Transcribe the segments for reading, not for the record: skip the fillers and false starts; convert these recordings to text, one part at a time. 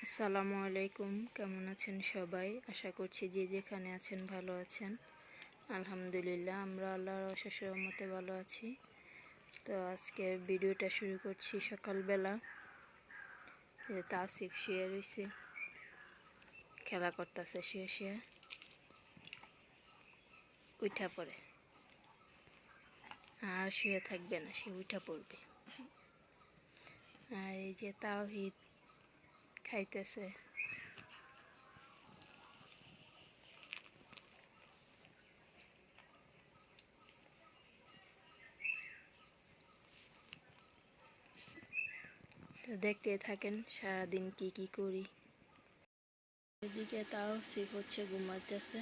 আসসালামু আলাইকুম, কেমন আছেন সবাই? আশা করছি যে যেখানে আছেন ভালো আছেন। আলহামদুলিল্লাহ, আমরা আল্লাহর অশেষ রহমতে ভালো আছি। তো আজকের ভিডিওটা শুরু করছি সকালবেলা। তাসিফ শুয়ে রয়েছে, খেলা করতেছে, শুয়ে শুয়ে উঠা পড়ে, আর শুয়ে থাকবে না, সে উঠা পড়বে। আর এই যে তাওহিদ খাইতেছে। তো দেখতে থাকেন সারাদিন কি কি করি। এদিকে তাওসিফ হচ্ছে ঘুমাইতেছে,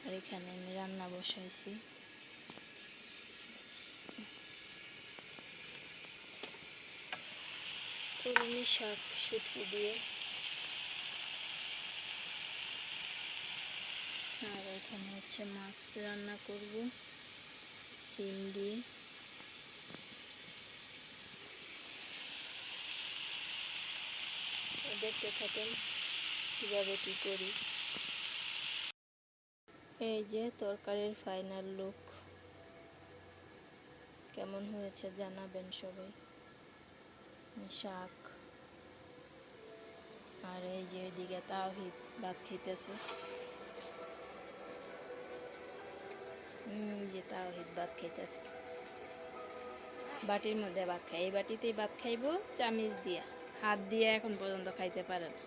আর এখানে আমি রান্না বসাইছি। কলমি শাক শুটকি দিয়ে, আর এখানে হচ্ছে মাছ রান্না করব সিম দিয়ে। দেখতে থাকেন কীভাবে কী করি। এই যে তরকারির ফাইনাল লুক, কেমন হয়েছে জানাবেন সবাই। শাক, আর এই যে এদিকে তাওহিদ ভাত খেতেছে। যে তাওহিদ ভাত খাইতেছে, বাটির মধ্যে ভাত খাই। এই বাটিতেই ভাত খাইব, চামিচ দিয়া, হাত দিয়ে এখন পর্যন্ত খাইতে পারে না।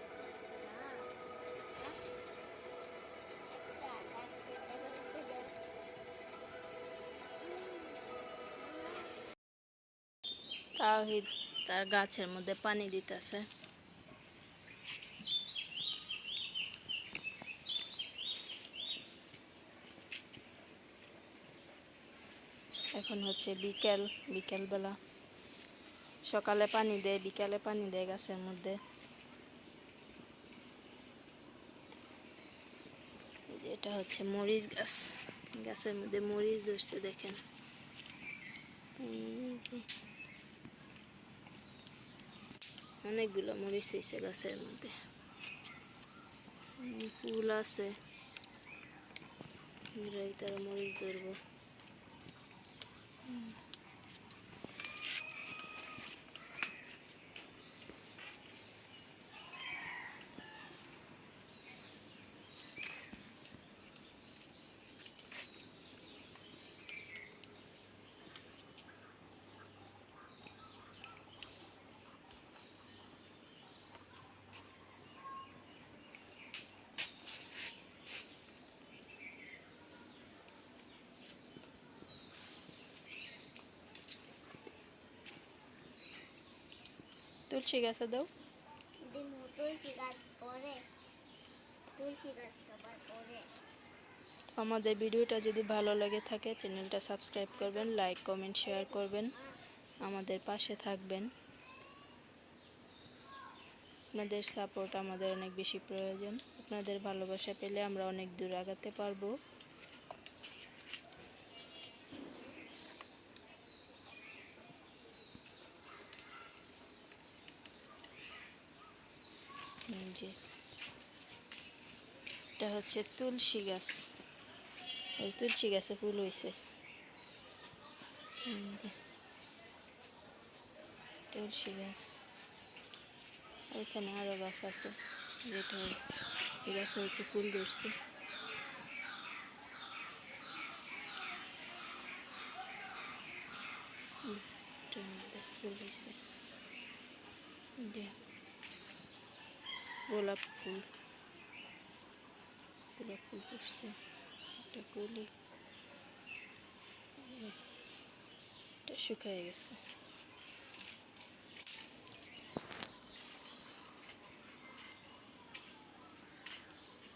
তাওহিদ তার গাছের মধ্যে পানি দিতেছে। এখন হচ্ছে বিকেলবেলা। সকালে পানি দেয়, বিকালে পানি দেয় গাছের মধ্যে। এটা হচ্ছে মরিচ গাছ, গাছের মধ্যে মরিচ ধরছে দেখেন। অনেকগুলো মরিচ হয়েছে গাছের মধ্যে, ফুল আছে, তারা মরিচ ধরবো। তুলসী গাছে দাও। আমাদের ভিডিওটা যদি ভালো লাগে থাকে, চ্যানেলটা সাবস্ক্রাইব করবেন, লাইক কমেন্ট শেয়ার করবেন, আমাদের পাশে থাকবেন। আপনাদের সাপোর্ট আমাদের অনেক বেশি প্রয়োজন। আপনাদের ভালোবাসা পেলে আমরা অনেক দূর আগাতে পারবো। যে এটা হচ্ছে তুলসী গাছ, এই তুলসী গাছে ফুল হয়েছে। তুলসী গাছ, এখানে আরো গাছ আছে, যেটা এই গাছে হচ্ছে ফুল ধরছে। ফুল হয়েছে, গোলাপ ফুল, গোলাপ ফুল ফুটছে, একটা কলি, এটা শুকিয়ে গেছে।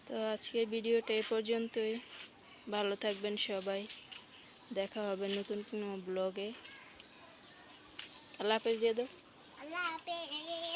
তো আজকের ভিডিওটা এই পর্যন্তই। ভালো থাকবেন সবাই, দেখা হবে নতুন কোনো ব্লগে। আল্লাহ হাফেজ দিয়ে দাও। আল্লাহ হাফেজ।